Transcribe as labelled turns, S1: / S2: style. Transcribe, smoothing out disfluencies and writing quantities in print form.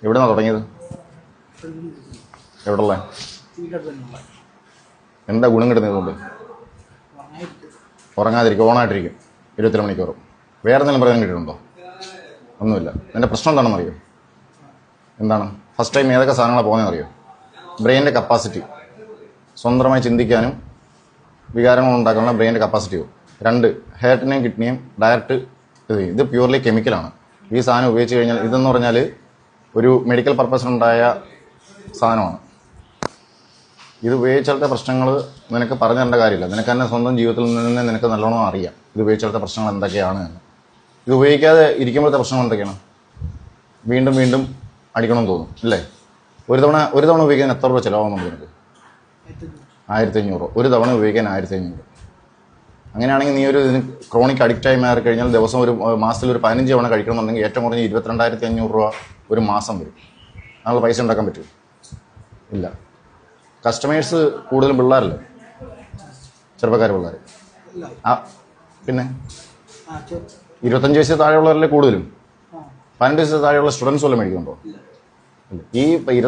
S1: എവിടെന്നാണ് തുടങ്ങിയത്? എവിടെയുള്ള? എന്താ ഗുണം കിട്ടുന്നതുകൊണ്ട്? ഉറങ്ങാതിരിക്കും, ഓണായിട്ടിരിക്കും 24 മണിക്കൂറും. വേറെ എന്തെങ്കിലും പ്രയോജനം കിട്ടിയിട്ടുണ്ടോ? ഒന്നുമില്ല. എൻ്റെ പ്രശ്നം എന്താണെന്ന് അറിയോ? എന്താണ്? ഫസ്റ്റ് ടൈം ഏതൊക്കെ സാധനങ്ങളാണ് പോകുന്നതെന്ന് അറിയോ? ബ്രെയിനിൻ്റെ കപ്പാസിറ്റി, സ്വന്തമായി ചിന്തിക്കാനും വികാരങ്ങൾ ഉണ്ടാക്കാനുള്ള ബ്രെയിനിൻ്റെ കപ്പാസിറ്റി പോകും. 2, ഹാർട്ടിനെയും കിഡ്നിയും ഡയറക്റ്റ് ഇത് പ്യൂർലി കെമിക്കലാണ്. ഈ സാധനം ഉപയോഗിച്ച് കഴിഞ്ഞാൽ, ഇതെന്ന് പറഞ്ഞാൽ ഒരു മെഡിക്കൽ പർപ്പസിനുണ്ടായ സാധനമാണ്. ഇത് ഉപയോഗിച്ചാലത്തെ പ്രശ്നങ്ങൾ നിനക്ക് പറഞ്ഞു തരേണ്ട കാര്യമില്ല. നിനക്ക് തന്നെ സ്വന്തം ജീവിതത്തിൽ നിന്ന് നിനക്ക് നല്ലോണം അറിയാം ഇത് ഉപയോഗിച്ചാലത്തെ പ്രശ്നങ്ങൾ എന്തൊക്കെയാണ് എന്ന്. ഇത് ഉപയോഗിക്കാതെ ഇരിക്കുമ്പോഴത്തെ പ്രശ്നങ്ങൾ എന്തൊക്കെയാണ്? വീണ്ടും വീണ്ടും അടിക്കണമെന്ന് തോന്നും അല്ലേ? ഒരു തവണ ഉപയോഗിക്കാൻ എത്ര രൂപ ചിലവാകുന്നുണ്ട് നിനക്ക്? 1500. ഒരു തവണ ഉപയോഗിക്കാൻ 1500. അങ്ങനെയാണെങ്കിൽ നീ ഇതിന് ക്രോണിക് അഡിക്റ്റായി മാറി കഴിഞ്ഞാൽ ദിവസം മാസത്തിൽ ഒരു 15 തവണ കഴിക്കണമെന്നുണ്ടെങ്കിൽ ഏറ്റവും കുറഞ്ഞ് 22,500 രൂപ ഒരു മാസം വരും. അതിനുള്ള പൈസ ഉണ്ടാക്കാൻ പറ്റുമോ? ഇല്ല. കസ്റ്റമേഴ്സ് കൂടുതലും പിള്ളേരല്ലേ, ചെറുപ്പക്കാർ പിള്ളേർ. പിന്നെ 25 വയസ്സിൽ താഴെയുള്ളവരല്ലേ കൂടുതലും. 15 വയസ്സിൽ താഴെയുള്ള സ്റ്റുഡൻസ് വല്ലതും മേടിക്കുന്നുണ്ടോ? ഈ